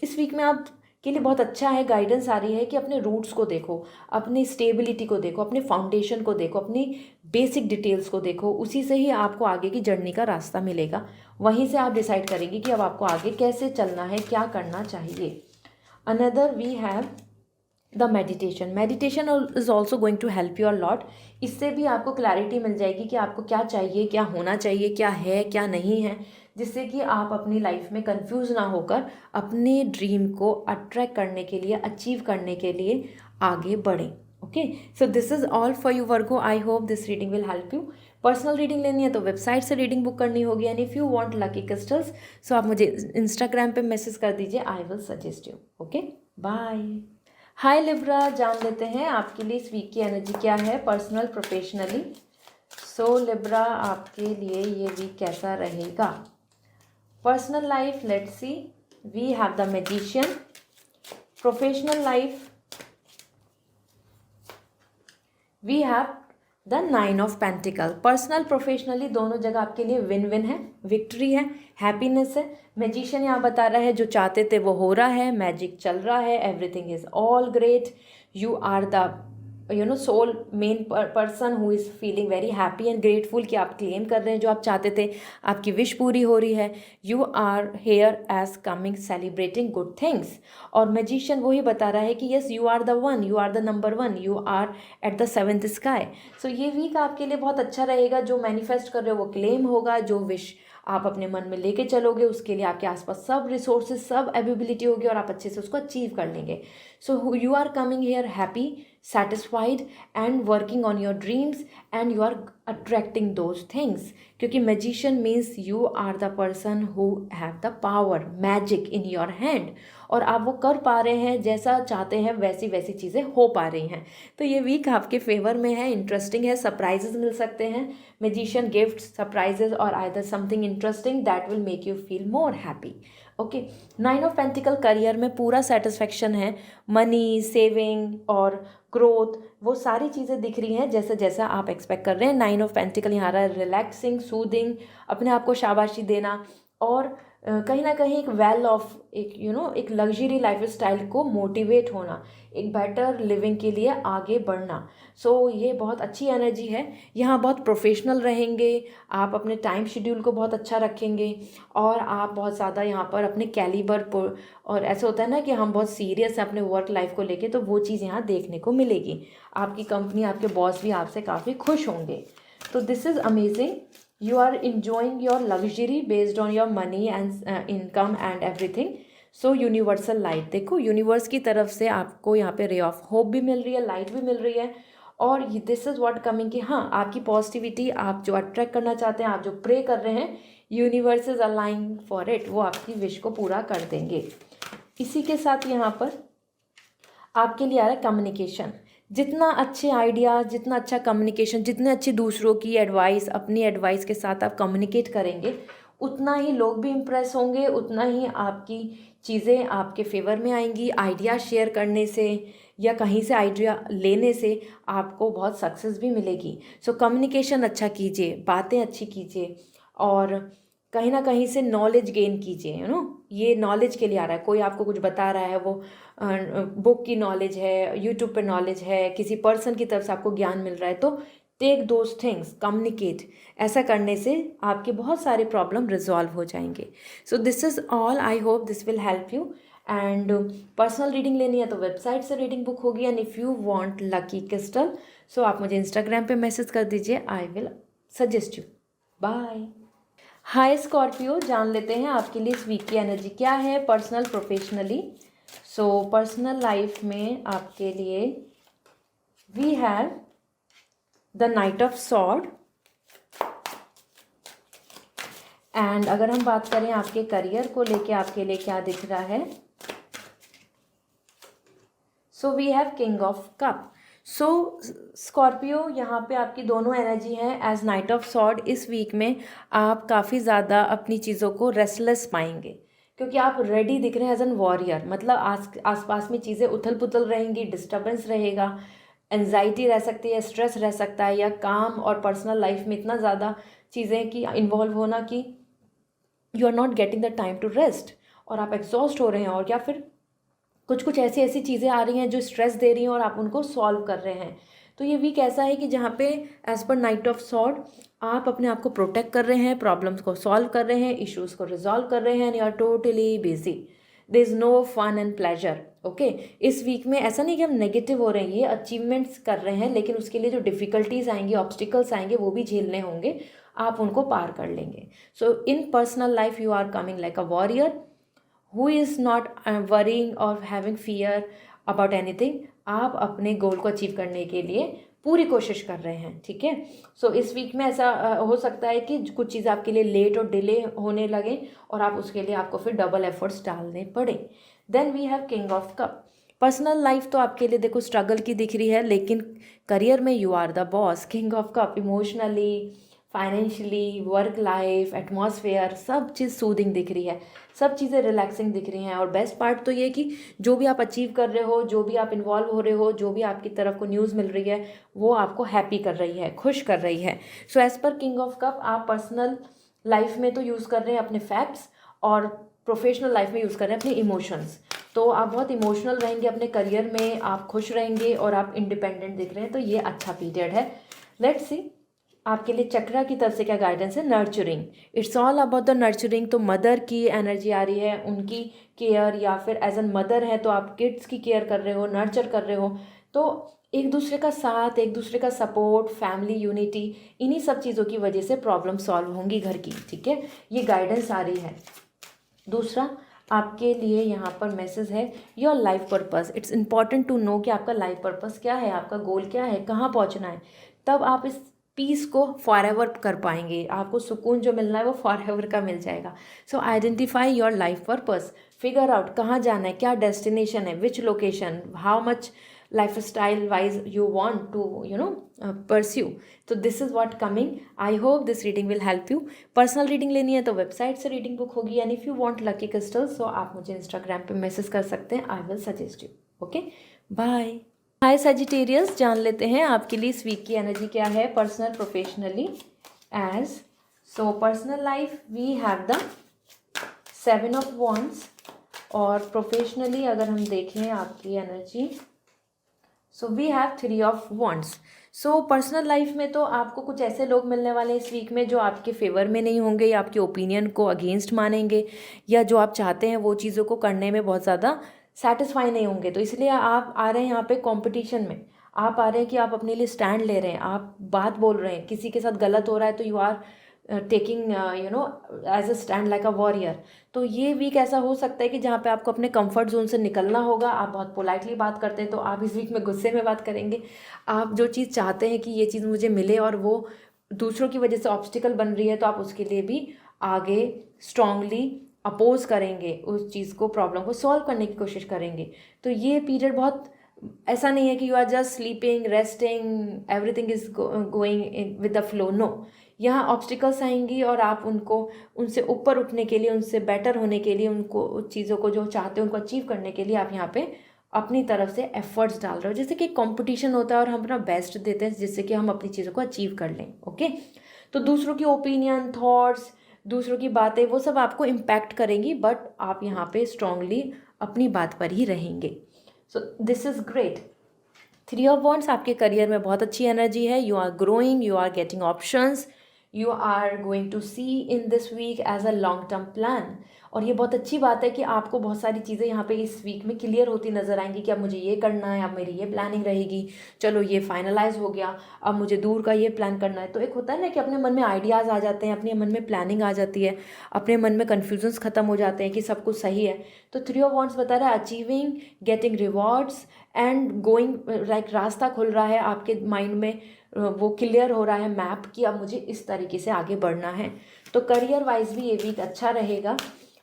इस वीक में आप के लिए बहुत अच्छा है, गाइडेंस आ रही है कि अपने रूट्स को देखो, अपनी स्टेबिलिटी को देखो, अपने फाउंडेशन को देखो, अपनी बेसिक डिटेल्स को देखो, उसी से ही आपको आगे की जर्नी का रास्ता मिलेगा। वहीं से आप डिसाइड करेंगे कि अब आपको आगे कैसे चलना है, क्या करना चाहिए। Another we have the meditation is also going to help you a lot. इससे भी आपको क्लैरिटी मिल जाएगी कि आपको क्या चाहिए, क्या होना चाहिए, क्या है, क्या नहीं है, जिससे कि आप अपनी लाइफ में कंफ्यूज ना होकर अपने ड्रीम को अट्रैक्ट करने के लिए, अचीव करने के लिए आगे बढ़ें। Okay, so this is all for you Virgo, I hope this reading will help you. Personal reading लेनी है तो वेबसाइट से रीडिंग बुक करनी होगी, and if you want lucky crystals so आप मुझे इंस्टाग्राम पे मैसेज कर दीजिए, I will suggest you. Okay, bye. Hi Libra, जान लेते हैं आपके लिए इस वीक की एनर्जी क्या है, पर्सनल, प्रोफेशनली। सो लिब्रा, आपके लिए ये वीक कैसा रहेगा। Personal life, let's see, we have the magician. Professional life, we have the 9 of pentacle. Personal, professionally दोनों जगह आपके लिए विन विन है, विक्ट्री है, हैप्पीनेस है। मैजिशियन यहाँ बता रहा है जो चाहते थे वो हो रहा है, मैजिक चल रहा है, everything is all great, you are the sole main person who is feeling very happy and grateful कि आप क्लेम कर रहे हैं जो आप चाहते थे, आपकी विश पूरी हो रही है। You are here as coming celebrating good things. और मैजिशियन वही बता रहा है कि yes, you are the one, you are the number one, you are at the 7th sky. So ये वीक आपके लिए बहुत अच्छा रहेगा, जो मैनिफेस्ट कर रहे हो वो क्लेम होगा, जो विश आप अपने मन में लेके चलोगे उसके लिए आपके आसपास सब रिसोर्सेज, सब अवेबिलिटी होगी और आप अच्छे से उसको अचीव कर लेंगे। So you are coming here happy, satisfied and working on your dreams, and you are attracting those things, क्योंकि magician means you are the person who have the power, magic in your hand, और आप वो कर पा रहे हैं, जैसा चाहते हैं वैसी वैसी चीज़ें हो पा रही हैं। तो ये वीक आपके फेवर में है, इंटरेस्टिंग है, सरप्राइजेस मिल सकते हैं, मैजिशियन गिफ्ट, सरप्राइजेस और either something interesting that will make you feel more happy. Okay, 9 of pentacle career में पूरा सेटिस्फेक्शन है, मनी, सेविंग और ग्रोथ, वो सारी चीज़ें दिख रही हैं जैसा जैसा आप एक्सपेक्ट कर रहे हैं। 9 ऑफ पेंटिकल यहाँ आ रहा है रिलैक्सिंग, सूदिंग, अपने आप को शाबाशी देना, और कहीं ना कहीं एक वेल ऑफ एक एक लग्जरी लाइफ स्टाइल को मोटिवेट होना, एक बेटर लिविंग के लिए आगे बढ़ना। सो ये बहुत अच्छी एनर्जी है। यहाँ बहुत प्रोफेशनल रहेंगे, आप अपने टाइम शेड्यूल को बहुत अच्छा रखेंगे, और आप बहुत ज़्यादा यहाँ पर अपने कैलिबर पर, और ऐसा होता है ना कि हम बहुत सीरियस हैं अपने वर्क लाइफ को लेके, तो वो चीज़ यहाँ देखने को मिलेगी। आपकी कंपनी, आपके बॉस भी आपसे काफ़ी खुश होंगे। तो this is amazing. You are enjoying your luxury based on your money and income and everything. So universal light, देखो यूनिवर्स की तरफ से आपको यहाँ पे रे ऑफ होप भी मिल रही है, लाइट भी मिल रही है, और दिस इज़ व्हाट कमिंग कि हाँ, आपकी पॉजिटिविटी, आप जो अट्रैक्ट करना चाहते हैं, आप जो प्रे कर रहे हैं, यूनिवर्स इज अलाइंग फॉर इट, वो आपकी विश को पूरा कर देंगे। इसी के साथ यहाँ पर आपके लिए आ रहा है कम्युनिकेशन। जितना अच्छे आइडिया, जितना अच्छा कम्युनिकेशन, जितने अच्छी दूसरों की एडवाइस, अपनी एडवाइस के साथ आप कम्युनिकेट करेंगे, उतना ही लोग भी इम्प्रेस होंगे, उतना ही आपकी चीज़ें आपके फेवर में आएंगी। आइडिया शेयर करने से या कहीं से आइडिया लेने से आपको बहुत सक्सेस भी मिलेगी। सो कम्युनिकेशन अच्छा कीजिए, बातें अच्छी कीजिए, और कहीं ना कहीं से नॉलेज गेन कीजिए। ये नॉलेज के लिए आ रहा है, कोई आपको कुछ बता रहा है, वो बुक की नॉलेज है, यूट्यूब पे नॉलेज है, किसी पर्सन की तरफ से आपको ज्ञान मिल रहा है, तो टेक दोज थिंग्स, कम्युनिकेट। ऐसा करने से आपके बहुत सारे प्रॉब्लम रिजॉल्व हो जाएंगे। So this is all, I hope this will help you. And personal reading लेनी है तो वेबसाइट से रीडिंग बुक होगी, and if you want lucky crystal, so आप मुझे इंस्टाग्राम पे मैसेज कर दीजिए, I will suggest you. Bye. Hi Scorpio, जान लेते हैं आपके लिए इस वीक की एनर्जी क्या है, personal, professionally. So personal life में आपके लिए we have the knight of sword, and अगर हम बात करें आपके करियर को लेके आपके लिए क्या दिख रहा है, so we have king of cup. So Scorpio, यहाँ पे आपकी दोनों एनर्जी है एज नाइट ऑफ सॉर्ड। इस वीक में आप काफ़ी ज़्यादा अपनी चीज़ों को रेस्टलेस पाएंगे, क्योंकि आप रेडी दिख रहे हैं एज एन वॉरियर। मतलब आसपास में चीज़ें उथल पुथल रहेंगी, डिस्टर्बेंस रहेगा, एंजाइटी रह सकती है, स्ट्रेस रह सकता है, या काम और पर्सनल लाइफ में इतना ज़्यादा चीज़ें की इन्वॉल्व होना कि you are not getting the time to rest, और आप एग्जॉस्ट हो रहे हैं, और या फिर कुछ ऐसी ऐसी चीज़ें आ रही हैं जो स्ट्रेस दे रही हैं और आप उनको सॉल्व कर रहे हैं। तो ये वीक ऐसा है कि जहाँ पे as per night of sword आप अपने आप को प्रोटेक्ट कर रहे हैं, प्रॉब्लम्स को सॉल्व कर रहे हैं, इश्यूज़ को रिजॉल्व कर रहे हैं, and you are totally busy, there is no fun and pleasure. Okay, इस वीक में ऐसा नहीं कि हम नेगेटिव हो रहे हैं, ये अचीवमेंट्स कर रहे हैं, लेकिन उसके लिए जो डिफ़िकल्टीज आएंगी, ऑब्स्टिकल्स आएंगे, वो भी झेलने होंगे, आप उनको पार कर लेंगे। So in personal life you are coming like a warrior who is not worrying or having fear about anything। आप अपने गोल को अचीव करने के लिए पूरी कोशिश कर रहे हैं, ठीक है। सो इस वीक में ऐसा हो सकता है कि कुछ चीज़ आपके लिए लेट और डिले होने लगे, और आप उसके लिए आपको फिर डबल एफर्ट्स डालने पड़े। Then we have king of cup. Personal life तो आपके लिए देखो स्ट्रगल की दिख रही है, लेकिन करियर में you are the boss. King of cup, emotionally, financially, work life, atmosphere, सब चीज़ सूदिंग दिख रही है, सब चीज़ें रिलैक्सिंग दिख रही हैं। और बेस्ट पार्ट तो ये कि जो भी आप अचीव कर रहे हो, जो भी आप इन्वॉल्व हो रहे हो, जो भी आपकी तरफ को न्यूज़ मिल रही है, वो आपको हैप्पी कर रही है, खुश कर रही है। So as per king of cup, आप पर्सनल लाइफ में तो यूज़ कर रहे हैं अपने फैक्ट्स, और प्रोफेशनल लाइफ में यूज़ कर रहे हैं अपने इमोशंस। तो आप बहुत इमोशनल रहेंगे अपने करियर में, आप खुश रहेंगे, और आप इंडिपेंडेंट दिख रहे हैं, तो ये अच्छा पीरियड है। लेट्स सी आपके लिए चक्रा की तरफ से क्या गाइडेंस है। Nurturing, it's all about the nurturing. तो मदर की एनर्जी आ रही है, उनकी केयर, या फिर एज एन मदर है तो आप किड्स की केयर कर रहे हो, नर्चर कर रहे हो। तो एक दूसरे का साथ, एक दूसरे का सपोर्ट, फैमिली यूनिटी, इन्हीं सब चीज़ों की वजह से प्रॉब्लम सॉल्व होंगी घर की, ठीक है, ये गाइडेंस आ रही है। दूसरा, आपके लिए यहाँ पर मैसेज है your life purpose. It's important to know कि आपका लाइफ पर्पस क्या है, आपका गोल क्या है, कहाँ पहुँचना है। तब आप इस पीस को फॉर एवर कर पाएंगे, आपको सुकून जो मिलना है वो फॉर एवर का मिल जाएगा। सो identify your life purpose, figure out कहाँ जाना है, क्या डेस्टिनेशन है, विच location, how much lifestyle wise you want to pursue. So this is what coming. I hope this reading will help you. Personal reading लेनी है तो वेबसाइट से रीडिंग बुक होगी, and if you want lucky crystals तो आप मुझे इंस्टाग्राम पे मैसेज कर सकते हैं, I will suggest you. Okay, bye. Hi Sagittarius, जान लेते हैं आपके लिए इस वीक की एनर्जी क्या है, personal professionally as. So personal life we have the 7 of wands, और प्रोफेशनली अगर हम देखें आपकी energy, so we have 3 of wands. So personal life में तो आपको कुछ ऐसे लोग मिलने वाले हैं इस वीक में जो आपके फेवर में नहीं होंगे, या आपके ओपिनियन को अगेंस्ट मानेंगे, या जो आप चाहते हैं वो चीज़ों को करने में बहुत ज़्यादा सेटिस्फाई नहीं होंगे। तो इसलिए आप आ रहे हैं यहाँ पे कंपटीशन में, आप आ रहे हैं कि आप अपने लिए स्टैंड ले रहे हैं, आप बात बोल रहे हैं, किसी के साथ गलत हो रहा है तो you are taking as a stand like a warrior. तो ये वीक ऐसा हो सकता है कि जहाँ पे आपको अपने कंफर्ट जोन से निकलना होगा। आप बहुत पोलाइटली बात करते हैं तो आप इस वीक में गुस्से में बात करेंगे। आप जो चीज़ चाहते हैं कि ये चीज़ मुझे मिले और वो दूसरों की वजह से ऑब्स्टिकल बन रही है, तो आप उसके लिए भी आगे स्ट्रांगली अपोज करेंगे, उस चीज़ को, प्रॉब्लम को सॉल्व करने की कोशिश करेंगे। तो ये पीरियड बहुत ऐसा नहीं है कि you are just sleeping, resting, everything is going with the flow. No, यहाँ ऑब्स्टिकल्स आएंगी और आप उनको, उनसे ऊपर उठने के लिए, उनसे बेटर होने के लिए, उनको उस चीज़ों को जो चाहते हैं उनको अचीव करने के लिए आप यहाँ पे अपनी तरफ से एफर्ट्स डाल रहे हो। जैसे कि कंपटीशन होता है और हम अपना बेस्ट देते हैं जिससे कि हम अपनी चीज़ों को अचीव कर लें। ओके, तो दूसरों की ओपिनियन, थॉट्स, दूसरों की बातें, वो सब आपको इम्पैक्ट करेंगी, बट आप यहाँ पे स्ट्रांगली अपनी बात पर ही रहेंगे। So this is great. 3 of wands आपके करियर में बहुत अच्छी एनर्जी है। You are growing, you are getting options, you are going to see in this week as a long term plan. और ये बहुत अच्छी बात है कि आपको बहुत सारी चीज़ें यहाँ पे इस वीक में क्लियर होती नज़र आएंगी कि अब मुझे ये करना है, अब मेरी ये प्लानिंग रहेगी, चलो ये फाइनलाइज हो गया, अब मुझे दूर का ये प्लान करना है। तो एक होता है ना कि अपने मन में आइडियाज़ आ जाते हैं, अपने मन में प्लानिंग आ जाती है, अपने मन में कन्फ्यूजन्स ख़त्म हो जाते हैं कि सब कुछ सही है। तो 3 ऑफ वॉन्ड्स बता रहा है achieving, getting rewards and going, like रास्ता खुल रहा है आपके माइंड में, वो क्लियर हो रहा है मैप कि अब मुझे इस तरीके से आगे बढ़ना है। तो करियर वाइज भी ये वीक अच्छा रहेगा,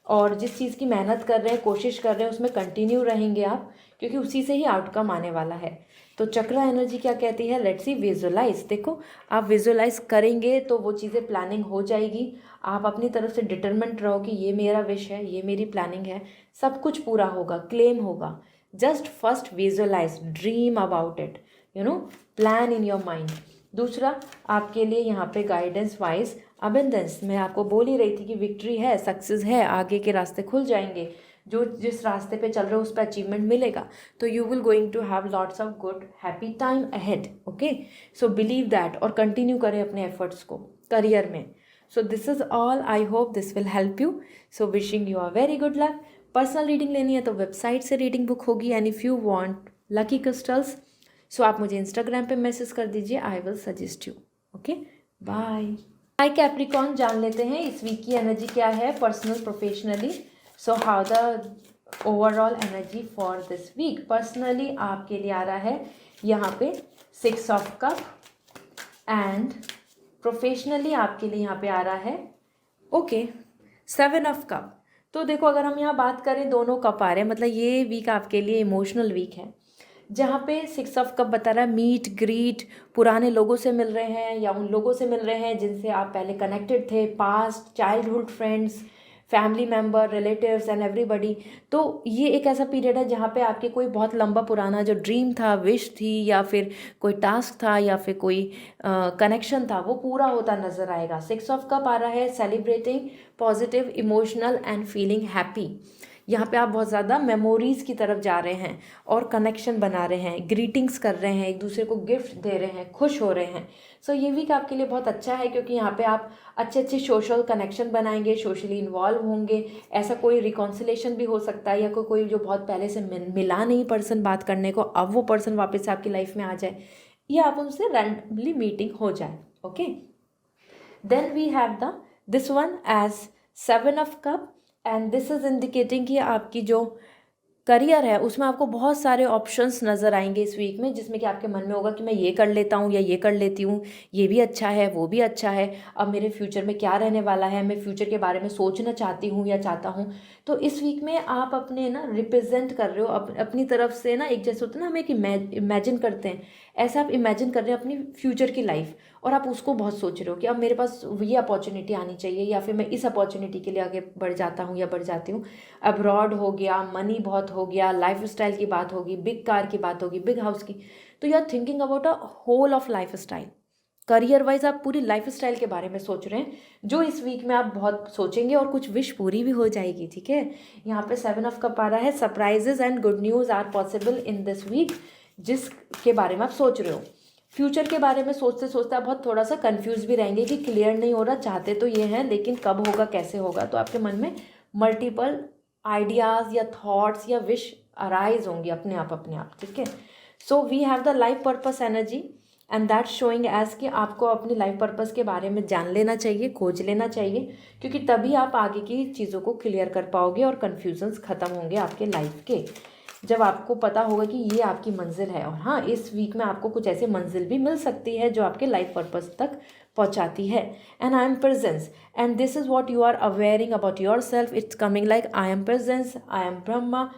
और जिस चीज़ की मेहनत कर रहे हैं, कोशिश कर रहे हैं, उसमें कंटिन्यू रहेंगे आप, क्योंकि उसी से ही आउटकम आने वाला है। तो चक्रा एनर्जी क्या कहती है, लेट्स सी विजुअलाइज। देखो, आप विजुअलाइज करेंगे तो वो चीज़ें प्लानिंग हो जाएगी। आप अपनी तरफ से डिटरमेंट रहो कि ये मेरा विश है, ये मेरी प्लानिंग है, सब कुछ पूरा होगा, क्लेम होगा। Just first visualise, dream about it, plan in your mind. दूसरा आपके लिए यहाँ पे गाइडेंस वाइज अबेंडेंस, मैं आपको बोल ही रही थी कि विक्ट्री है, सक्सेस है, आगे के रास्ते खुल जाएंगे, जो जिस रास्ते पे चल रहे हो उस पर अचीवमेंट मिलेगा। तो you will going to have lots of good happy time ahead. Okay, so believe that और कंटिन्यू करें अपने एफर्ट्स को करियर में। So this is all, I hope this will help you. So wishing you are very good luck. Personal reading लेनी है तो वेबसाइट से रीडिंग बुक होगी, and if you want lucky crystals so आप मुझे इंस्टाग्राम पे मैसेज कर दीजिए, I will suggest you. Okay, bye. Hi Capricorn, जान लेते हैं इस वीक की एनर्जी क्या है, personal professionally. So how the overall energy for this week. Personally आपके लिए आ रहा है यहाँ पे 6 ऑफ कप, एंड प्रोफेशनली आपके लिए यहाँ पे आ रहा है 7 ऑफ कप। तो देखो, अगर हम यहाँ बात करें, दोनों कप आ रहे हैं, मतलब ये वीक आपके लिए इमोशनल वीक है, जहाँ पे 6 ऑफ कप बता रहा है मीट ग्रीट, पुराने लोगों से मिल रहे हैं या उन लोगों से मिल रहे हैं जिनसे आप पहले कनेक्टेड थे, past childhood friends, family member, relatives and everybody. तो ये एक ऐसा पीरियड है जहाँ पे आपके कोई बहुत लंबा पुराना जो ड्रीम था, विश थी, या फिर कोई टास्क था, या फिर कोई कनेक्शन था, वो पूरा होता नज़र आएगा। 6 ऑफ कप आ रहा है celebrating positive, emotional and feeling happy. यहाँ पे आप बहुत ज़्यादा मेमोरीज़ की तरफ जा रहे हैं और कनेक्शन बना रहे हैं, ग्रीटिंग्स कर रहे हैं, एक दूसरे को गिफ्ट दे रहे हैं, खुश हो रहे हैं। सो ये वीक आपके लिए बहुत अच्छा है, क्योंकि यहाँ पे आप अच्छे अच्छे सोशल कनेक्शन बनाएंगे, सोशली इन्वॉल्व होंगे। ऐसा कोई रिकॉन्सिलेशन भी हो सकता है, या कोई जो बहुत पहले से मिला नहीं पर्सन बात करने को, अब वो पर्सन वापस से आपकी लाइफ में आ जाए, या आप उनसे रैंडमली मीटिंग हो जाए। Okay, then we have this one as 7 of cup, and this is indicating कि आपकी जो करियर है उसमें आपको बहुत सारे ऑप्शंस नज़र आएंगे इस वीक में, जिसमें कि आपके मन में होगा कि मैं ये कर लेता हूँ या ये कर लेती हूँ, ये भी अच्छा है वो भी अच्छा है, अब मेरे फ्यूचर में क्या रहने वाला है, मैं फ्यूचर के बारे में सोचना चाहती हूँ या चाहता हूँ। तो इस वीक में आप अपने ना रिप्रेजेंट कर रहे हो अपनी तरफ से ना, एक जैसे होता है ना हम एक इमेजिन करते हैं, ऐसा आप इमेजिन कर रहे हैं अपनी फ्यूचर की लाइफ, और आप उसको बहुत सोच रहे हो कि अब मेरे पास ये अपॉर्चुनिटी आनी चाहिए या फिर मैं इस अपॉर्चुनिटी के लिए आगे बढ़ जाता हूँ या बढ़ जाती हूँ। अब्रॉड हो गया, मनी बहुत हो गया, लाइफ स्टाइल की बात होगी, बिग कार की बात होगी, बिग हाउस की। तो you are thinking about a whole of lifestyle. Career wise आप पूरी लाइफ स्टाइल के बारे में सोच रहे हैं, जो इस वीक में आप बहुत सोचेंगे और कुछ विश पूरी भी हो जाएगी। ठीक है, यहाँ पे 7 ऑफ कप आ रहा है। Surprises and good news are possible in this week, जिसके बारे में आप सोच रहे हो। फ्यूचर के बारे में सोचते सोचते आप बहुत थोड़ा सा कंफ्यूज भी रहेंगे कि क्लियर नहीं हो रहा, चाहते तो ये हैं लेकिन कब होगा कैसे होगा। तो आपके मन में मल्टीपल आइडियाज़ या थॉट्स या विश अराइज होंगी अपने आप। ठीक है, so we have the life purpose energy and that showing as कि आपको अपनी लाइफ पर्पस के बारे में जान लेना चाहिए, खोज लेना चाहिए, क्योंकि तभी आप आगे की चीज़ों को क्लियर कर पाओगे और कन्फ्यूजन्स ख़त्म होंगे आपके लाइफ के, जब आपको पता होगा कि ये आपकी मंजिल है। और हाँ, इस वीक में आपको कुछ ऐसी मंजिल भी मिल सकती है जो आपके लाइफ पर्पस तक पहुंचाती है। And I am presence and this is what you are awareing about your self. It's coming like I am presence, I am Brahma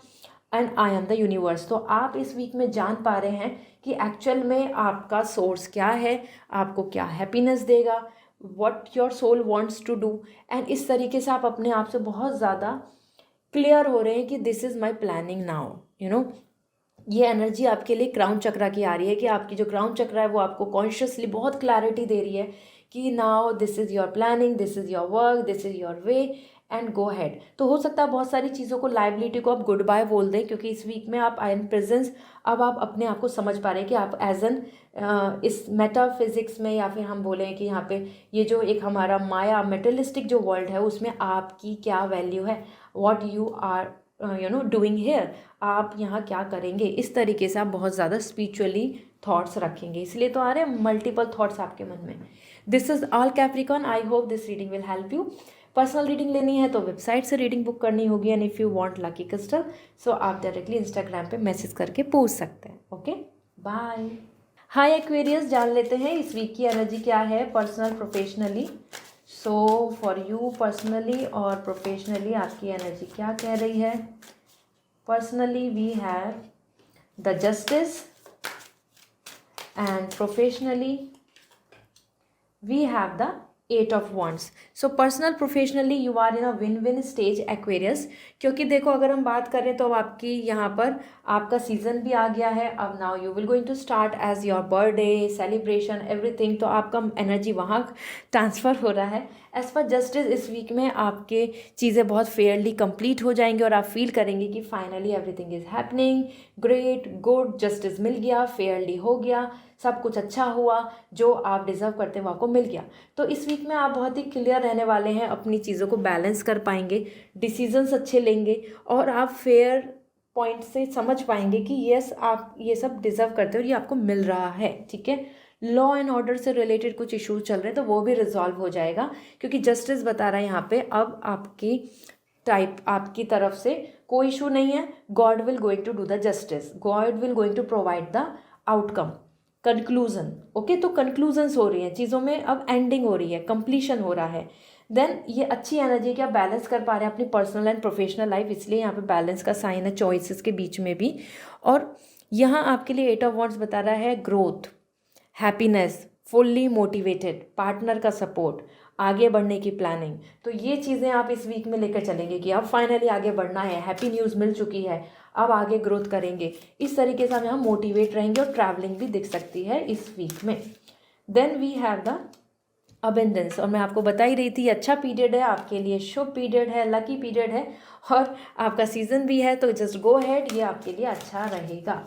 and I am the universe. तो आप इस वीक में जान पा रहे हैं कि एक्चुअल में आपका सोर्स क्या है, आपको क्या हैप्पीनेस देगा, what your soul wants to do. And इस तरीके से आप अपने आप से बहुत ज़्यादा क्लियर हो रहे हैं कि this is my planning now, you know. ये एनर्जी आपके लिए क्राउन चक्रा की आ रही है कि आपकी जो क्राउन चक्रा है वो आपको कॉन्शियसली बहुत क्लैरिटी दे रही है कि now this is your planning, this is your work, this is your way and go had. तो हो सकता है बहुत सारी चीज़ों को, लाइबिलिटी को आप गुड बाय बोल दें, क्योंकि इस वीक में आप आई एम प्रेजेंस, अब आप अपने आप को समझ पा रहे हैं कि आप एज एन इस मेटाफिजिक्स में, या फिर हम बोलें कि यहाँ पे ये जो एक हमारा माया मेटेलिस्टिक जो वर्ल्ड है उसमें आपकी क्या वैल्यू है, what you are doing here, आप यहाँ क्या करेंगे। इस तरीके से आप बहुत ज़्यादा स्पिरिचुअली थॉट्स रखेंगे, इसलिए तो आ रहे हैं मल्टीपल थॉट्स आपके मन में। This is all Capricorn, I hope this reading will help you. Personal reading लेनी है तो वेबसाइट से रीडिंग बुक करनी होगी, and if you want lucky crystal so आप डायरेक्टली इंस्टाग्राम पे मैसेज करके पूछ सकते हैं। Okay, bye. हाय एक्वेरियस, जान लेते हैं इस वीक की एनर्जी क्या है personal professionally. So for you personally और प्रोफेशनली आपकी एनर्जी क्या कह रही है। Personally we have the justice and professionally we have the 8 of wands. So personal professionally you are in a win-win stage Aquarius, क्योंकि देखो अगर हम बात करें तो अब आपकी यहाँ पर आपका सीज़न भी आ गया है। अब now you will going to start as your birthday celebration everything, तो आपका एनर्जी वहाँ ट्रांसफ़र हो रहा है। एज पर जस्टिस इस वीक में आपके चीज़ें बहुत फेयरली कंप्लीट हो जाएंगे और आप फील करेंगे कि finally everything is happening great good, justice मिल गया, फेयरली हो गया, सब कुछ अच्छा हुआ, जो आप डिज़र्व करते हैं वो आपको मिल गया। तो इस वीक में आप बहुत ही क्लियर रहने वाले हैं, अपनी चीज़ों को बैलेंस कर पाएंगे, डिसीजंस अच्छे लेंगे और आप फेयर पॉइंट से समझ पाएंगे कि यस आप ये सब डिज़र्व करते हो और ये आपको मिल रहा है। ठीक है, लॉ एंड ऑर्डर से रिलेटेड कुछ इश्यूज चल रहे हैं तो वो भी रिजॉल्व हो जाएगा, क्योंकि जस्टिस बता रहा है यहाँ पे अब आपकी तरफ से कोई इशू नहीं है। God will going to do the justice, God will going to provide the outcome, conclusion. Okay, तो कंक्लूजन्स हो रही हैं चीज़ों में, अब एंडिंग हो रही है, कंप्लीशन हो रहा है। देन ये अच्छी एनर्जी है कि आप बैलेंस कर पा रहे हैं अपनी पर्सनल एंड प्रोफेशनल लाइफ, इसलिए यहाँ पे बैलेंस का साइन है चॉइसेस के बीच में भी। और यहाँ आपके लिए 8 ऑफ वॉन्ड्स बता रहा है growth, happiness, fully motivated, partner का सपोर्ट, आगे बढ़ने की प्लानिंग। तो ये चीज़ें आप इस वीक में लेकर चलेंगे कि अब फाइनली आगे बढ़ना है, हैप्पी न्यूज़ मिल चुकी है, अब आगे ग्रोथ करेंगे। इस तरीके से हम यहाँ मोटिवेट रहेंगे और ट्रैवलिंग भी दिख सकती है इस वीक में। Then we have the abundance, और मैं आपको बता ही रही थी अच्छा पीरियड है आपके लिए, शुभ पीरियड है, लकी पीरियड है और आपका सीज़न भी है, तो जस्ट गो हैड, ये आपके लिए अच्छा रहेगा।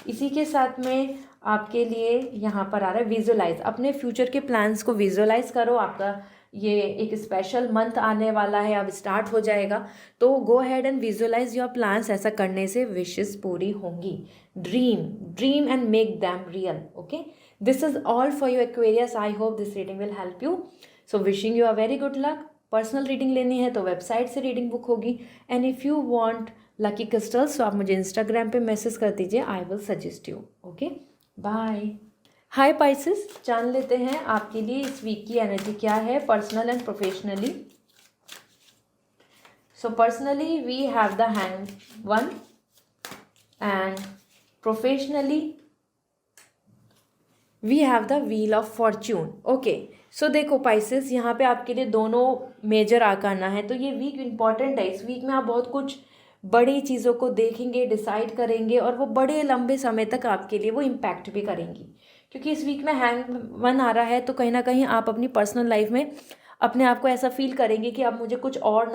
इसी के साथ में आपके लिए यहाँ पर आ रहा है विजुअलाइज, अपने फ्यूचर के प्लान्स को विजुअलाइज करो। आपका ये एक स्पेशल मंथ आने वाला है, अब स्टार्ट हो जाएगा, तो go ahead and visualise your plans. ऐसा करने से विशेस पूरी होंगी। Dream and make them real. Okay, this is all for you Aquarius, I hope this reading will help you. So wishing you a very good luck, personal reading लेनी है तो वेबसाइट से रीडिंग बुक होगी। And if you want lucky crystals तो आप मुझे इंस्टाग्राम पे मैसेज कर दीजिए, I will suggest you. Okay, bye. Hi Pisces, जान लेते हैं आपके लिए इस वीक की एनर्जी क्या है personal and professionally. So personally we have the hanged one and professionally we have the wheel of fortune. Okay, so देखो पाइसेस, यहाँ पे आपके लिए दोनों मेजर आर्काना है, तो ये वीक इम्पॉर्टेंट है। इस वीक में आप बहुत कुछ बड़ी चीज़ों को देखेंगे, डिसाइड करेंगे और वो बड़े लंबे समय तक आपके लिए वो इम्पैक्ट भी करेंगी, क्योंकि इस वीक में हैंग वन आ रहा है। तो कहीं ना कहीं आप अपनी पर्सनल लाइफ में अपने आप को ऐसा फील करेंगे कि अब मुझे कुछ और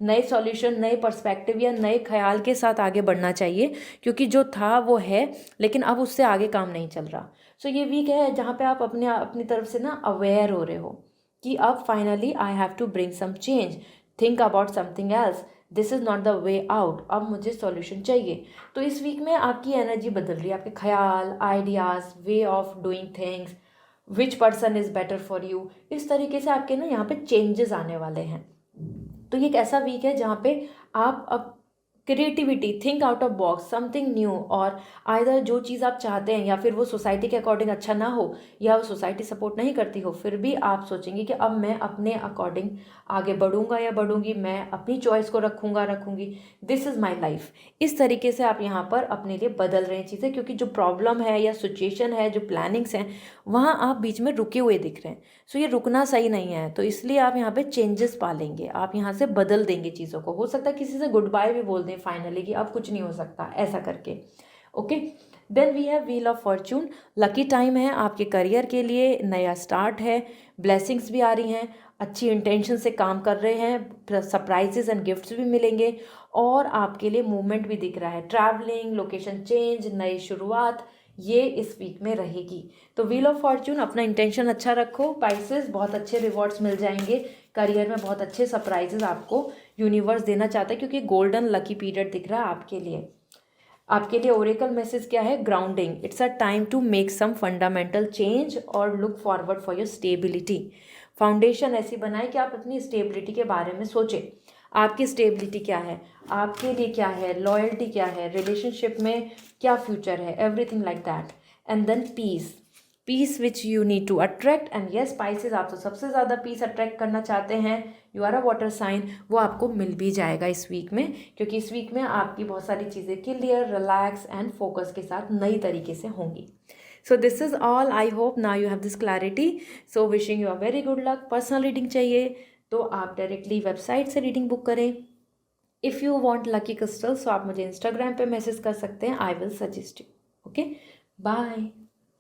नए सॉल्यूशन, नए पर्सपेक्टिव या नए ख्याल के साथ आगे बढ़ना चाहिए, क्योंकि जो था वो है लेकिन अब उससे आगे काम नहीं चल रहा। सो ये वीक है जहाँ पे आप अपनी तरफ से ना अवेयर हो रहे हो कि अब finally I have to bring some change, think about something else, this is not the way out, अब मुझे सॉल्यूशन चाहिए। तो इस वीक में आपकी एनर्जी बदल रही है, आपके ख्याल, ideas, way of doing things, which person is better for you, इस तरीके से आपके ना यहाँ पे चेंजेस आने वाले हैं। तो ये एक ऐसा वीक है जहाँ पे आप अब creativity, think out of box, something new, और आइदर जो चीज़ आप चाहते हैं या फिर वो सोसाइटी के अकॉर्डिंग अच्छा ना हो या वो सोसाइटी सपोर्ट नहीं करती हो, फिर भी आप सोचेंगे कि अब मैं अपने अकॉर्डिंग आगे बढ़ूंगा या बढ़ूंगी, मैं अपनी चॉइस को रखूंगी, दिस इज़ माई लाइफ। इस तरीके से आप यहाँ पर अपने लिए बदल रहे हैं चीज़ें, क्योंकि जो प्रॉब्लम है या सिचुएशन है, जो प्लानिंग्स हैं, वहाँ आप बीच में रुके हुए दिख रहे हैं। सो ये रुकना सही नहीं है, तो इसलिए आप यहाँ पे चेंजेस पालेंगे, आप यहाँ से बदल देंगे चीज़ों को। हो सकता है किसी से गुड बाय भी बोल दें फाइनली कि अब कुछ नहीं हो सकता, ऐसा करके। Okay, then we have wheel of fortune. Lucky time है आपके करियर के लिए, नया स्टार्ट है, ब्लेसिंग्स भी आ रही हैं, अच्छी इंटेंशन से काम कर रहे हैं, सरप्राइजेज एंड गिफ्ट्स भी मिलेंगे, और आपके लिए मूवमेंट भी दिख रहा है, ट्रैवलिंग, लोकेशन चेंज, नई शुरुआत, ये इस वीक में रहेगी। तो व्हील ऑफ फॉर्च्यून, अपना इंटेंशन अच्छा रखो पाइसेस, बहुत अच्छे रिवॉर्ड्स मिल जाएंगे, करियर में बहुत अच्छे सरप्राइजेस आपको यूनिवर्स देना चाहता है, क्योंकि गोल्डन लकी पीरियड दिख रहा है आपके लिए। आपके लिए ओरेकल मैसेज क्या है? Grounding, it's a time to make some fundamental change और look forward for your stability. Foundation ऐसी बनाए कि आप अपनी स्टेबिलिटी के बारे में सोचें, आपकी स्टेबिलिटी क्या है, आपके लिए क्या है, लॉयल्टी क्या है, रिलेशनशिप में क्या फ्यूचर है, everything like that. And then peace which you need to attract, and yes spices, आप तो सबसे ज़्यादा पीस अट्रैक्ट करना चाहते हैं, you are a water sign, वो आपको मिल भी जाएगा इस वीक में, क्योंकि इस वीक में आपकी बहुत सारी चीज़ें क्लियर, रिलैक्स एंड फोकस के साथ नई तरीके से होंगी। So this is all, I hope now you have this clarity. So wishing you a very good luck. Personal reading चाहिए तो आप डायरेक्टली वेबसाइट से रीडिंग बुक करें। If you want lucky crystals तो आप मुझे इंस्टाग्राम पे मैसेज कर सकते हैं, I will suggest you. Okay, bye.